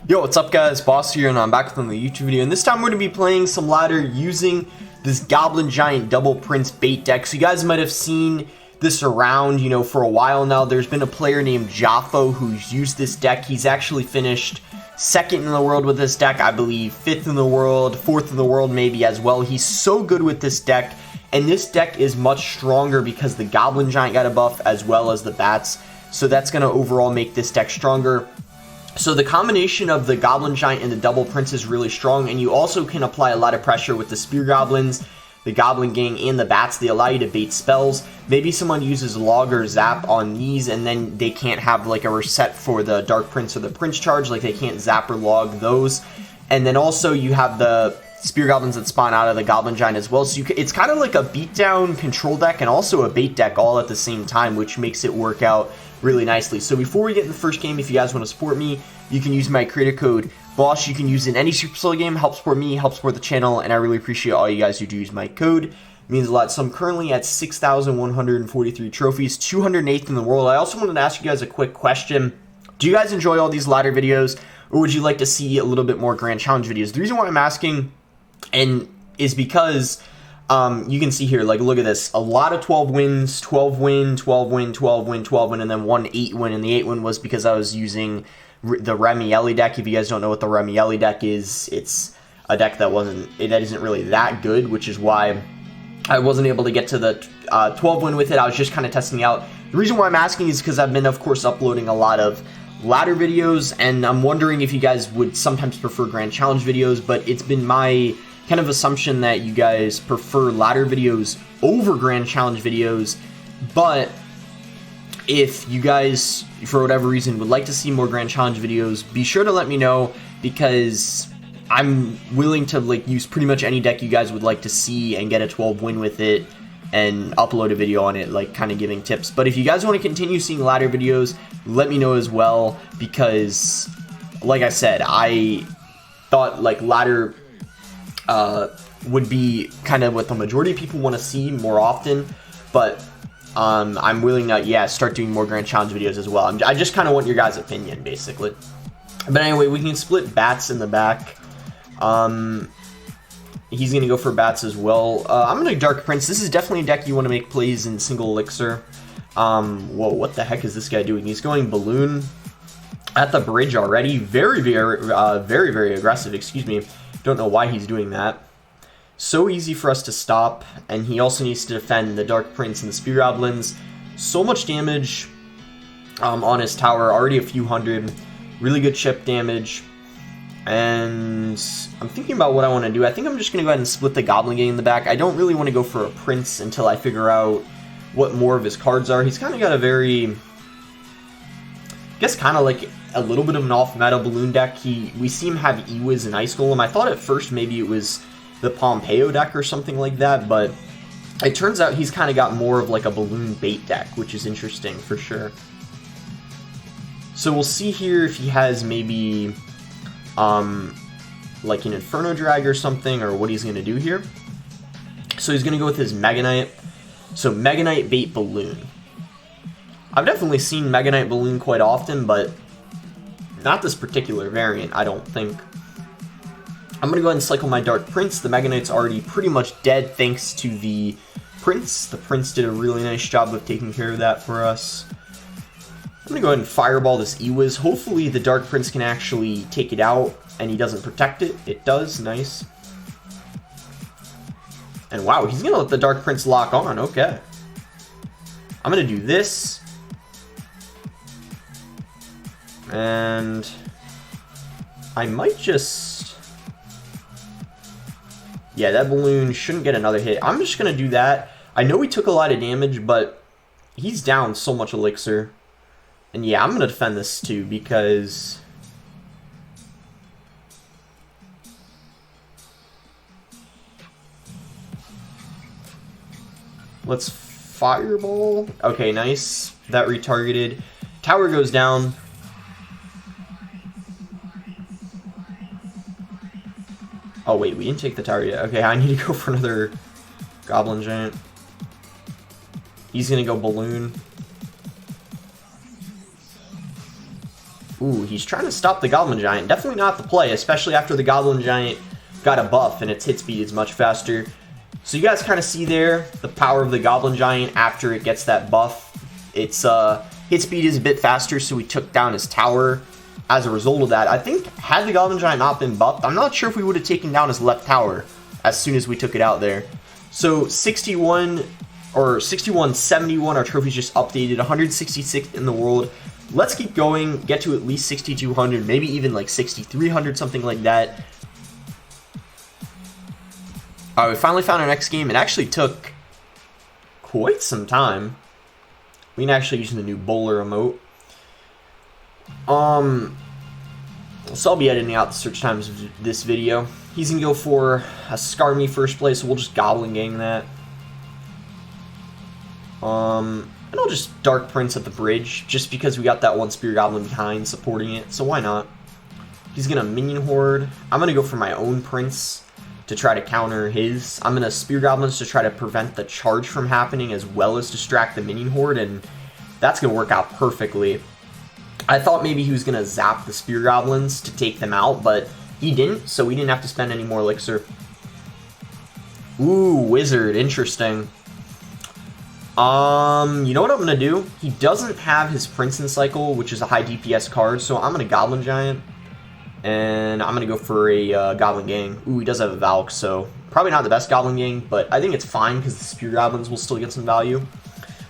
Yo, what's up guys, Boss here, and I'm back with another YouTube video, and this time we're going to be playing some ladder using this Goblin Giant Double Prince bait deck. So you guys might have seen this around, for a while now. There's been a player named Jaffo who's used this deck. He's actually finished 2nd in the world with this deck, I believe 5th in the world, 4th in the world maybe as well. He's so good with this deck, and this deck is much stronger because the Goblin Giant got a buff as well as the bats, so that's going to overall make this deck stronger. So the combination of the Goblin Giant and the Double Prince is really strong, and you also can apply a lot of pressure with the Spear Goblins, the Goblin Gang, and the Bats. They allow you to bait spells. Maybe someone uses Log or Zap on these, and then they can't have like a reset for the Dark Prince or the Prince Charge, like they can't Zap or Log those. And then also you have the Spear Goblins that spawn out of the Goblin Giant as well. So it's kind of like a beatdown control deck and also a bait deck all at the same time, which makes it work out really nicely. So before we get in the first game, if you guys want to support me, you can use my creator code BOSS. You can use it in any Super Solo game. Help support me, help support the channel, and I really appreciate all you guys who do use my code. It means a lot. So I'm currently at 6,143 trophies, 208th in the world. I also wanted to ask you guys a quick question. Do you guys enjoy all these ladder videos, or would you like to see a little bit more Grand Challenge videos? The reason why I'm asking is because you can see here, like, look at this, a lot of 12 wins, 12 win, 12 win, 12 win, 12 win, and then one 8 win, and the 8 win was because I was using the Royale deck. If you guys don't know what the Royale deck is, it's a deck that isn't really that good, which is why I wasn't able to get to the 12 win with it. I was just kind of testing out. The reason why I'm asking is because I've been, of course, uploading a lot of ladder videos, and I'm wondering if you guys would sometimes prefer Grand Challenge videos, but it's been my kind of assumption that you guys prefer ladder videos over Grand Challenge videos. But if you guys, for whatever reason, would like to see more Grand Challenge videos, be sure to let me know, because I'm willing to use pretty much any deck you guys would like to see and get a 12 win with it and upload a video on it, kind of giving tips. But if you guys want to continue seeing ladder videos, let me know as well, because like I said, I thought ladder would be kind of what the majority of people want to see more often, but I'm willing to, start doing more Grand Challenge videos as well. I just kind of want your guys' opinion, basically. But anyway, we can split Bats in the back. He's going to go for Bats as well. I'm going to Dark Prince. This is definitely a deck you want to make plays in single elixir. Whoa, what the heck is this guy doing? He's going Balloon at the bridge already. Very, very aggressive, excuse me. Don't know why he's doing that. So easy for us to stop, and he also needs to defend the Dark Prince and the Spear Goblins. So much damage on his tower, already a few hundred. Really good chip damage. And I'm thinking about what I want to do. I think I'm just going to go ahead and split the Goblin Gang in the back. I don't really want to go for a Prince until I figure out what more of his cards are. He's kind of got a very, I guess, kind of like a little bit of an off-meta balloon deck. We see him have Ewiz and Ice Golem. I thought at first maybe it was the Pompeo deck or something like that, but it turns out he's kind of got more of like a balloon bait deck, which is interesting for sure. So we'll see here if he has maybe like an Inferno Drag or something, or what he's going to do here. So he's going to go with his Mega Knight. So Mega Knight bait balloon. I've definitely seen Mega Knight balloon quite often, but not this particular variant, I don't think. I'm going to go ahead and cycle my Dark Prince. The Mega Knight's already pretty much dead thanks to the Prince. The Prince did a really nice job of taking care of that for us. I'm going to go ahead and Fireball this Ewiz. Hopefully the Dark Prince can actually take it out and he doesn't protect it. It does. Nice. And wow, he's going to let the Dark Prince lock on. Okay. I'm going to do this. And I might just... yeah, that balloon shouldn't get another hit. I'm just going to do that. I know he took a lot of damage, but he's down so much elixir. And yeah, I'm going to defend this too, because let's Fireball. Okay, nice. That retargeted. Tower goes down. Oh wait, we didn't take the tower yet. Okay, I need to go for another Goblin Giant. He's gonna go Balloon. Ooh, he's trying to stop the Goblin Giant. Definitely not the play, especially after the Goblin Giant got a buff and its hit speed is much faster. So you guys kind of see there the power of the Goblin Giant after it gets that buff. Its hit speed is a bit faster, so we took down his tower as a result of that. I think had the Goblin Giant not been buffed, I'm not sure if we would have taken down his left tower as soon as we took it out there. So 61 or 6171, our trophy's just updated, 166 in the world. Let's keep going, get to at least 6,200, maybe even like 6,300, something like that. Alright, we finally found our next game. It actually took quite some time. We can actually use the new bowler emote. So I'll be editing out the search times of this video. He's gonna go for a Skarmy first place, so we'll just Goblin gang that. And I'll just Dark Prince at the bridge, just because we got that one Spear Goblin behind supporting it, so why not? He's gonna Minion Horde. I'm gonna go for my own Prince to try to counter his. I'm gonna Spear Goblins to try to prevent the charge from happening, as well as distract the Minion Horde, and that's gonna work out perfectly. I thought maybe he was gonna zap the Spear Goblins to take them out, but he didn't, so we didn't have to spend any more elixir. Ooh, Wizard, interesting. You know what I'm gonna do? He doesn't have his Prince in Cycle, which is a high DPS card, so I'm gonna Goblin Giant, and I'm gonna go for a Goblin Gang. Ooh, he does have a Valk, so probably not the best Goblin Gang, but I think it's fine because the Spear Goblins will still get some value.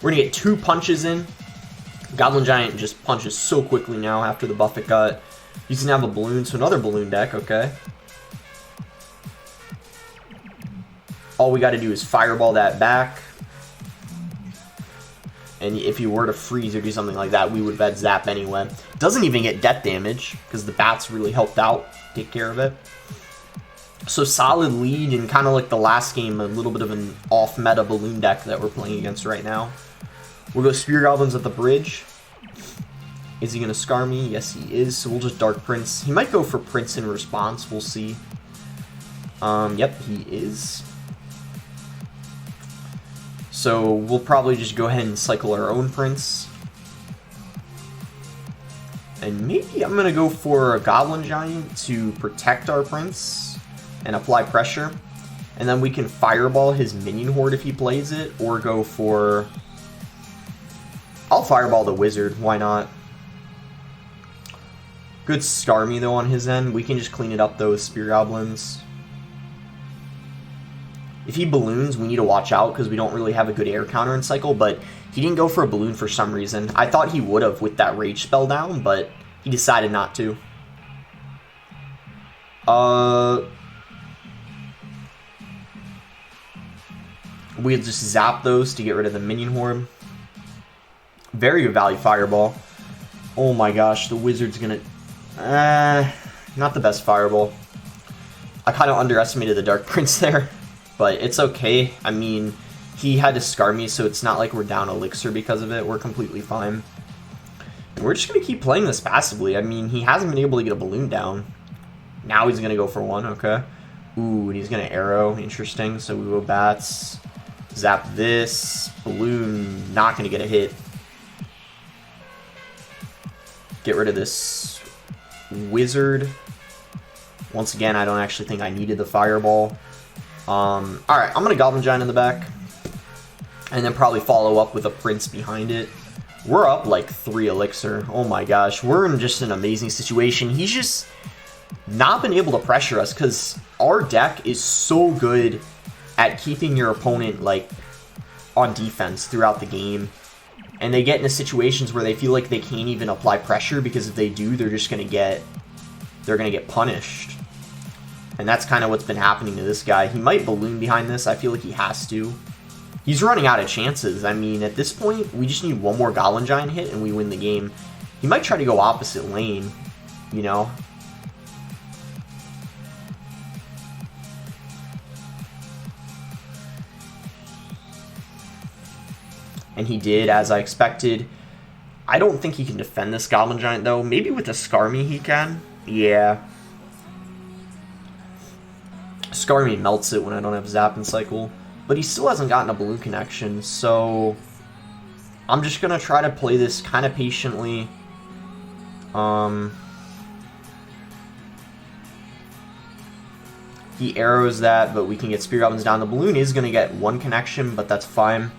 We're gonna get 2 punches in. Goblin Giant just punches so quickly now after the buff it got. He's gonna have a balloon, so another balloon deck, okay. All we gotta do is fireball that back. And if he were to freeze or do something like that, we would have had zap anyway. Doesn't even get death damage, because the bats really helped out take care of it. So solid lead, and kind of like the last game, a little bit of an off-meta balloon deck that we're playing against right now. We'll go Spear Goblins at the bridge. Is he going to scar me? Yes, he is. So we'll just Dark Prince. He might go for Prince in response. We'll see. Yep, he is. So we'll probably just go ahead and cycle our own Prince. And maybe I'm going to go for a Goblin Giant to protect our Prince and apply pressure. And then we can Fireball his Minion Horde if he plays it, or go for... I'll Fireball the Wizard, why not? Good Skarmy though on his end. We can just clean it up though with Spear Goblins. If he balloons, we need to watch out because we don't really have a good air counter in Cycle, but he didn't go for a balloon for some reason. I thought he would have with that Rage spell down, but he decided not to. We'll just zap those to get rid of the Minion Horde. Very good value Fireball. Oh my gosh, the Wizard's gonna... not the best Fireball. I kind of underestimated the Dark Prince there. But it's okay. I mean, he had to scar me, so it's not like we're down elixir because of it. We're completely fine. And we're just going to keep playing this passively. I mean, he hasn't been able to get a balloon down. Now he's going to go for one, okay. Ooh, and he's going to arrow. Interesting. So we go bats. Zap this. Balloon, not going to get a hit. Get rid of this Wizard. Once again, I don't actually think I needed the Fireball. Alright, I'm going to Goblin Giant in the back. And then probably follow up with a Prince behind it. We're up like 3 elixir. Oh my gosh, we're in just an amazing situation. He's just not been able to pressure us because our deck is so good at keeping your opponent like on defense throughout the game. And they get into situations where they feel like they can't even apply pressure because if they do, they're just going to get punished. And that's kind of what's been happening to this guy. He might balloon behind this. I feel like he has to. He's running out of chances. I mean, at this point, we just need one more Goblin Giant hit and we win the game. He might try to go opposite lane, you know. And he did, as I expected. I don't think he can defend this Goblin Giant, though. Maybe with a Skarmy he can. Yeah. Skarmy melts it when I don't have Zap and Cycle. But he still hasn't gotten a balloon connection, so... I'm just going to try to play this kind of patiently. He arrows that, but we can get Spear Goblins down. The balloon is going to get one connection, but that's fine.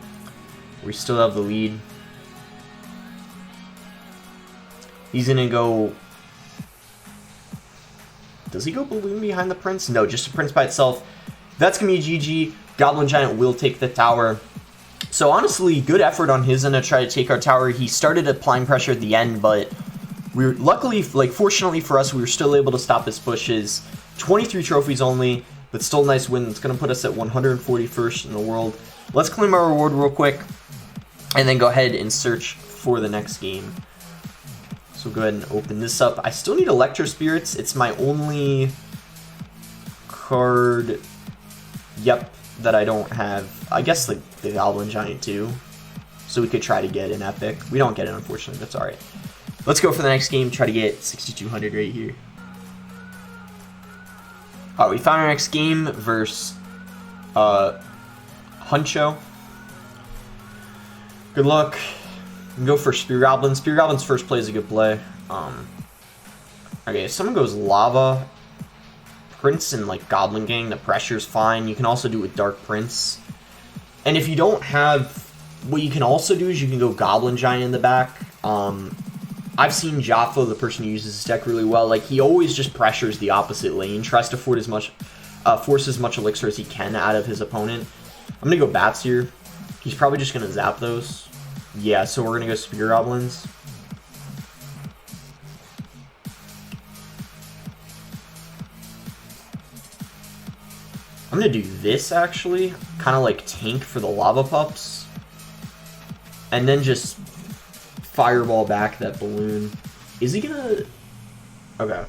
We still have the lead. He's going to go... Does he go balloon behind the prince? No, just the prince by itself. That's going to be GG. Goblin Giant will take the tower. So honestly, good effort on his end to try to take our tower. He started applying pressure at the end, but we were luckily, fortunately for us, we were still able to stop his pushes. 23 trophies only, but still a nice win. It's going to put us at 141st in the world. Let's claim our reward real quick, and then go ahead and search for the next game. So go ahead and open this up. I still need Electro Spirits. It's my only card, that I don't have. I guess the Goblin Giant too. So we could try to get an Epic. We don't get it, unfortunately. That's alright. Let's go for the next game. Try to get 6,200 right here. Alright, we found our next game versus Huncho. Good luck. We can go for Spear Goblin. Spear Goblin's first play is a good play. Okay, if someone goes Lava, Prince and Goblin Gang, the pressure's fine. You can also do it with Dark Prince. And if you don't have, what you can also do is you can go Goblin Giant in the back. I've seen Jaffa, the person who uses this deck, really well. He always just pressures the opposite lane, tries to force as much elixir as he can out of his opponent. I'm gonna go Bats here. He's probably just gonna zap those. Yeah, so we're gonna go Spear Goblins. I'm gonna do this actually, kind of tank for the Lava Pups, and then just fireball back that balloon. Is he gonna... Okay.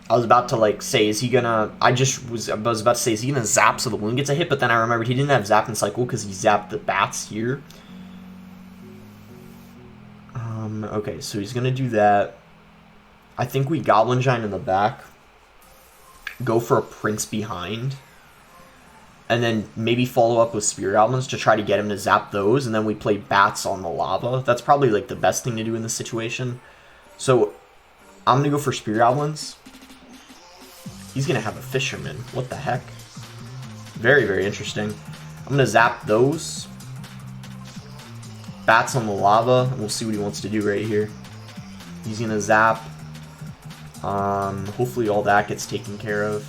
I was about to say, is he gonna... I was about to say, is he gonna zap so the balloon gets a hit? But then I remembered he didn't have zap in cycle because he zapped the bats here. Okay, so he's gonna do that. I think we Goblin Giant in the back. Go for a Prince behind. And then maybe follow up with Spear Goblins to try to get him to zap those. And then we play Bats on the Lava. That's probably the best thing to do in this situation. So I'm going to go for Spear Goblins. He's going to have a Fisherman. What the heck? Very, very interesting. I'm going to zap those. Bats on the Lava. And we'll see what he wants to do right here. He's going to zap. Hopefully all that gets taken care of.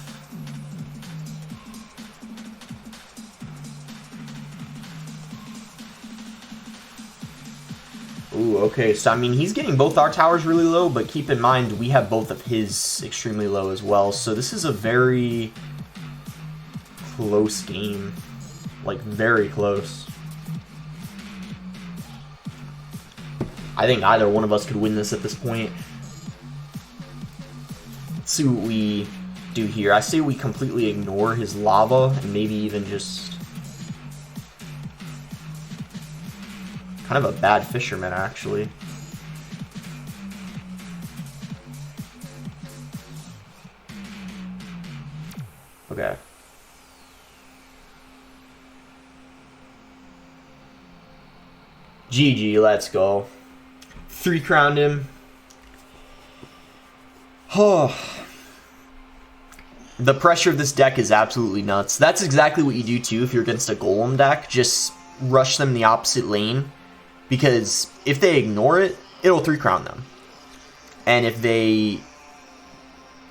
Ooh, okay, so I mean, he's getting both our towers really low, but keep in mind, we have both of his extremely low as well, so this is a very close game. Very close. I think either one of us could win this at this point. Let's see what we do here. I say we completely ignore his Lava, and maybe even just... Kind of a bad Fisherman, actually. Okay. GG, let's go. 3 crowned him. Oh. The pressure of this deck is absolutely nuts. That's exactly what you do too if you're against a Golem deck. Just rush them the opposite lane. Because if they ignore it, it'll 3 crown them. And if they,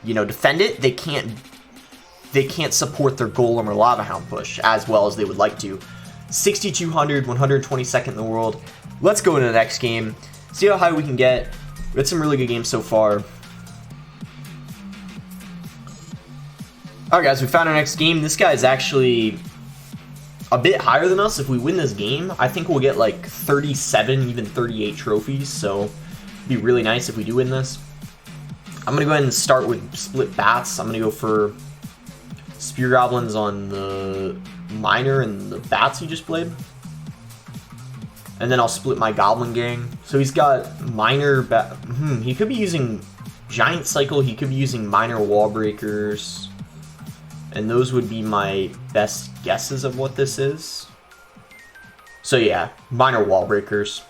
defend it, they can't support their Golem or Lava Hound push as well as they would like to. 6,200, 122nd in the world. Let's go into the next game. See how high we can get. We had some really good games so far. Alright guys, we found our next game. This guy is actually a bit higher than us. If we win this game, I think we'll get 37, even 38 trophies, so it'd be really nice if we do win this. I'm going to go ahead and start with split bats. I'm going to go for Spear Goblins on the Miner and the bats he just played. And then I'll split my Goblin Gang. So he's got Miner, he could be using Giant Cycle, he could be using Miner Wall Breakers. And those would be my best guesses of what this is. So yeah, Miner Wall Breakers.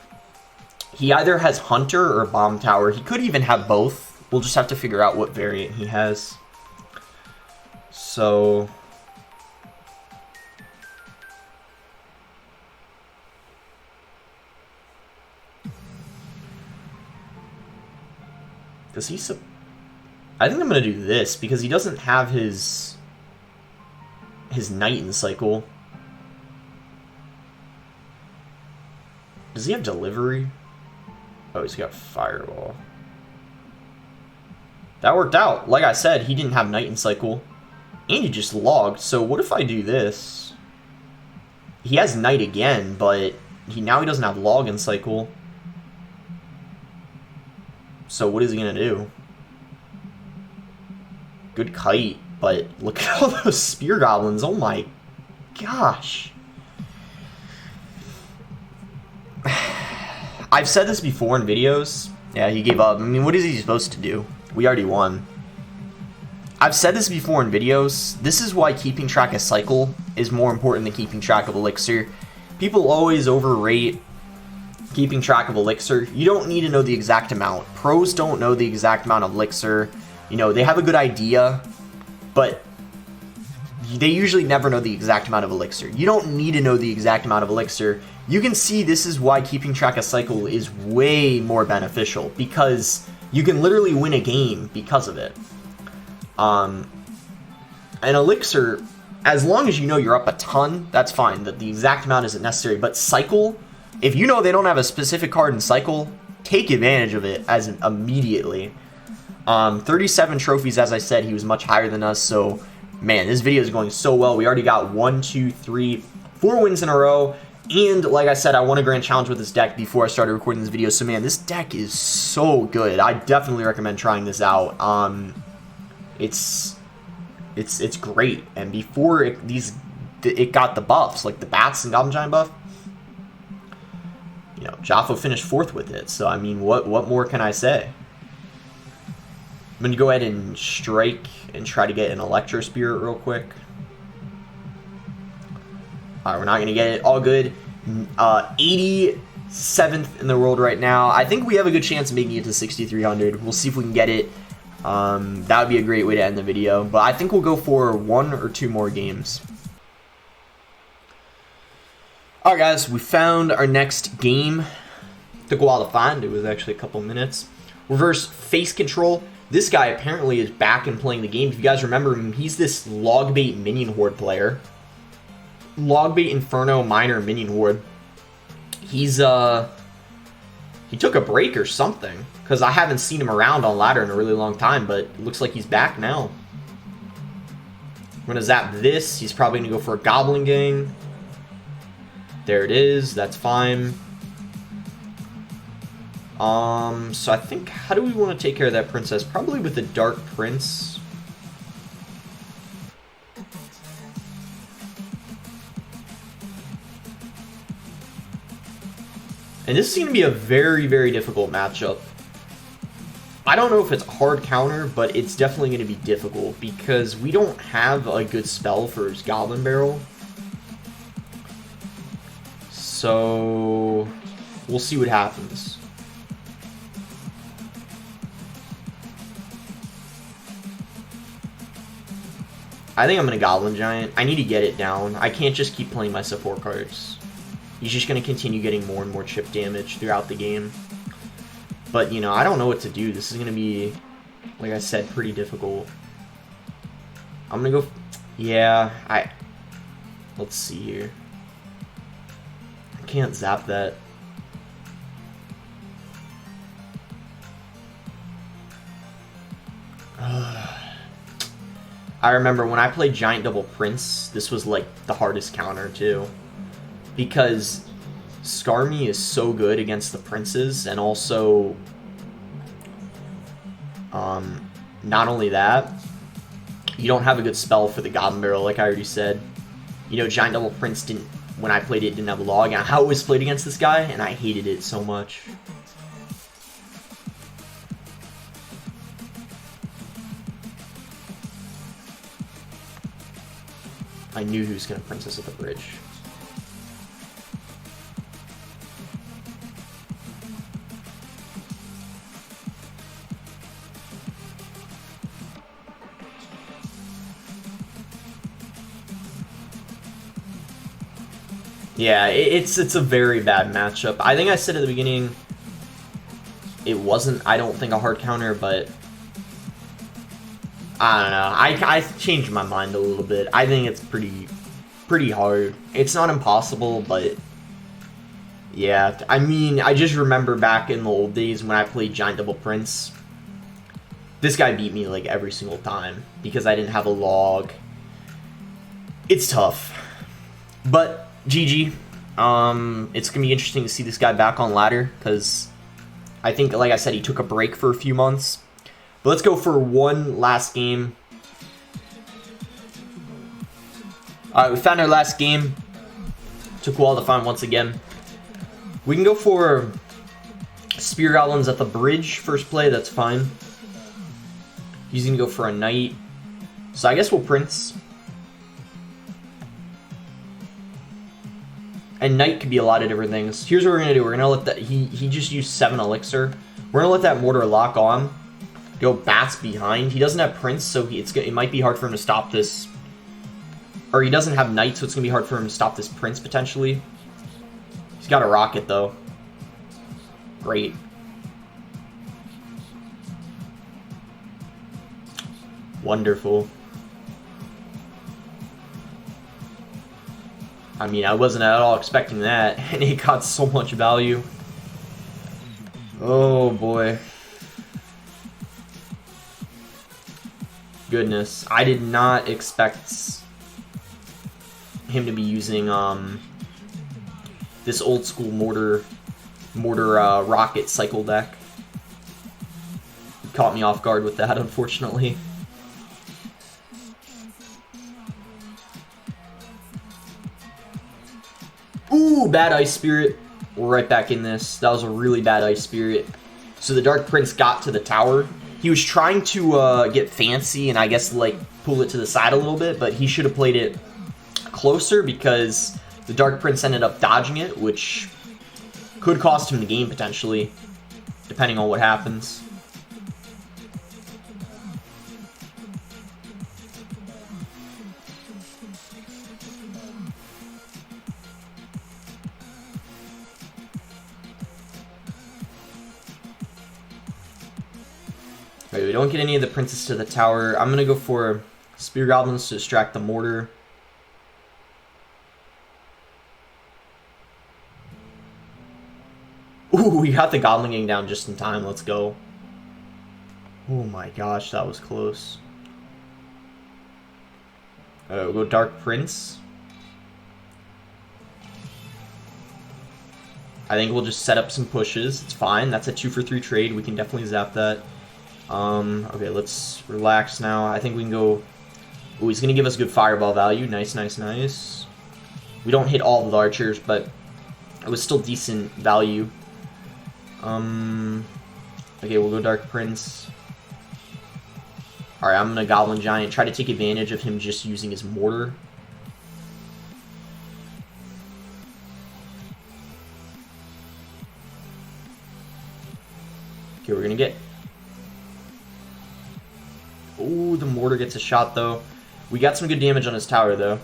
He either has Hunter or Bomb Tower. He could even have both. We'll just have to figure out what variant he has. So... does he... I think I'm going to do this, because he doesn't have his Night in Cycle. Does he have Delivery? Oh, he's got Fireball. That worked out. Like I said, he didn't have Night in Cycle. And he just logged. So what if I do this? He has Night again, but now he doesn't have Log in Cycle. So what is he going to do? Good kite, but look at all those Spear Goblins. Oh my gosh. I've said this before in videos. Yeah, he gave up. I mean, what is he supposed to do? We already won. I've said this before in videos. This is why keeping track of cycle is more important than keeping track of elixir. People always overrate keeping track of elixir. You don't need to know the exact amount. Pros don't know the exact amount of elixir. You know, they have a good idea, but they usually never know the exact amount of elixir. You don't need to know the exact amount of elixir. You can see this is why keeping track of cycle is way more beneficial, because you can literally win a game because of it. An elixir, as long as you know you're up a ton, that's fine. The exact amount isn't necessary. But cycle, if you know they don't have a specific card in cycle, take advantage of it as immediately. 37 trophies, as I said, he was much higher than us. So, man, this video is going so well. We already got 1, 2, 3, 4 wins in a row. And like I said, I won a grand challenge with this deck before I started recording this video. So, man, this deck is so good. I definitely recommend trying this out. It's great. And before it got the buffs, like the Bats and Goblin Giant buff, you know, Jaffo finished 4th with it. So, I mean, what more can I say? I'm going to go ahead and strike and try to get an Electro Spirit real quick. Alright, we're not going to get it. All good. 87th in the world right now. I think we have a good chance of making it to 6,300. We'll see if we can get it. That would be a great way to end the video. But I think we'll go for 1 or 2 more games. Alright, guys. We found our next game. Took a while to find. It was actually a couple minutes. Reverse Face Control. This guy apparently is back and playing the game. If you guys remember him, he's this Logbait Minion Horde player. Logbait Inferno Miner Minion Horde. He's, he took a break or something, because I haven't seen him around on ladder in a really long time, but it looks like he's back now. I'm going to zap this. He's probably going to go for a Goblin Gang. There it is. That's fine. So I think, how do we want to take care of that princess? Probably with the Dark Prince. And this is going to be a very, very difficult matchup. I don't know if it's a hard counter, but it's definitely going to be difficult because we don't have a good spell for his Goblin Barrel. So we'll see what happens. I think I'm going to Goblin Giant. I need to get it down. I can't just keep playing my support cards. He's just going to continue getting more and more chip damage throughout the game. But, you know, I don't know what to do. This is going to be, like I said, pretty difficult. I'm going to go... Yeah, let's see here. I can't zap that. I remember when I played Giant Double Prince, this was like the hardest counter too. Because Skarmy is so good against the princes, and also not only that, you don't have a good spell for the Goblin Barrel, like I already said. You know, Giant Double Prince didn't, when I played it, didn't have a log, and I always played against this guy, and I hated it so much. I knew he was going to princess at the bridge. Yeah, it's a very bad matchup. I think I said at the beginning it wasn't, I don't think, a hard counter, but I don't know. I changed my mind a little bit. I think it's pretty hard. It's not impossible, but yeah. I mean, I just remember back in the old days when I played Giant Double Prince, this guy beat me like every single time because I didn't have a log. It's tough, but GG. It's gonna be interesting to see this guy back on ladder because I think, like I said, he took a break for a few months. But let's go for one last game. Alright, we found our last game. Took a while to find once again. We can go for Spear Goblins at the bridge first play, that's fine. He's gonna go for a knight. So I guess we'll Prince. And knight could be a lot of different things. Here's what we're gonna do. We're gonna let that, he just used 7 elixir. We're gonna let that mortar lock on. Go bats behind. He doesn't have prince, so it might be hard for him to stop this. Or he doesn't have knight, so it's gonna be hard for him to stop this prince potentially. He's got a rocket though. Great. Wonderful. I mean, I wasn't at all expecting that, and he got so much value. Oh boy. Goodness, I did not expect him to be using this old school mortar rocket cycle deck. He caught me off guard with that, unfortunately. Ooh, bad Ice Spirit. We're right back in this. That was a really bad Ice Spirit. So the Dark Prince got to the tower. He was trying to get fancy and I guess like pull it to the side a little bit, but he should have played it closer because the Dark Prince ended up dodging it, which could cost him the game potentially, depending on what happens. Alright, we don't get any of the princes to the tower. I'm gonna go for Spear Goblins to distract the mortar. Ooh, we got the Goblin getting down just in time. Let's go. Oh my gosh, that was close. We'll go Dark Prince. I think we'll just set up some pushes. It's fine. That's a 2 for 3 trade. We can definitely zap that. Okay, let's relax now. I think we can go... Ooh, he's going to give us good fireball value. Nice, nice, nice. We don't hit all the archers, but it was still decent value. Okay, we'll go Dark Prince. Alright, I'm going to Goblin Giant. Try to take advantage of him just using his mortar. Okay, we're going to get... Ooh, the mortar gets a shot, though. We got some good damage on his tower, though.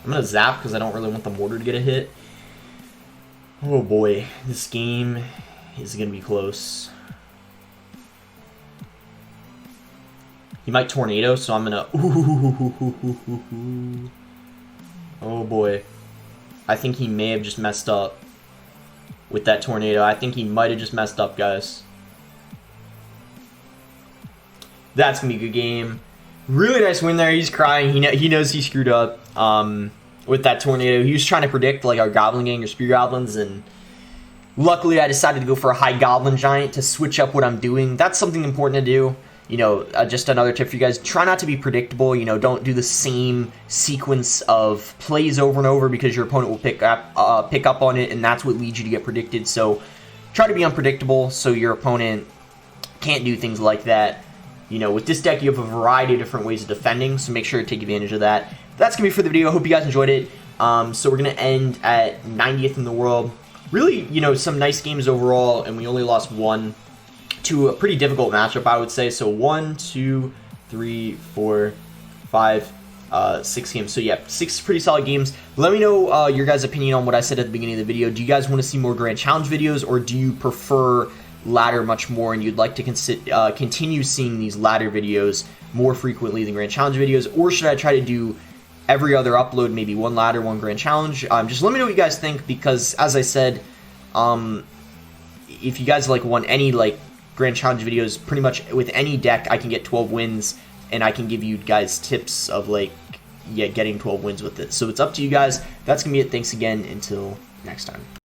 I'm going to zap because I don't really want the mortar to get a hit. Oh, boy. This game is going to be close. He might tornado, so I'm going to... Ooh. Oh boy. I think he may have just messed up with that tornado. I think he might have just messed up, guys. That's going to be a good game. Really nice win there. He's crying. He knows he screwed up with that tornado. He was trying to predict like our Goblin gang or Spear Goblins, and luckily I decided to go for a high Goblin Giant to switch up what I'm doing. That's something important to do. You know, just another tip for you guys. Try not to be predictable. You know, don't do the same sequence of plays over and over because your opponent will pick up on it, and that's what leads you to get predicted. So try to be unpredictable so your opponent can't do things like that. You know, with this deck, you have a variety of different ways of defending, so make sure to take advantage of that. That's going to be for the video. I hope you guys enjoyed it. So we're going to end at 90th in the world. Really, you know, some nice games overall, and we only lost one. to a pretty difficult matchup, I would say. So 1, 2, 3, 4, 5, 6 games. So yeah, 6 pretty solid games. Let me know your guys' opinion on what I said at the beginning of the video. Do you guys want to see more Grand Challenge videos, or do you prefer ladder much more and you'd like to continue seeing these ladder videos more frequently than Grand Challenge videos? Or should I try to do every other upload, maybe 1 ladder, 1 Grand Challenge? Just let me know what you guys think, because as I said, if you guys want any Grand Challenge videos, pretty much with any deck I can get 12 wins, and I can give you guys tips of getting 12 wins with it. So it's up to you guys. That's gonna be it. Thanks again. Until next time.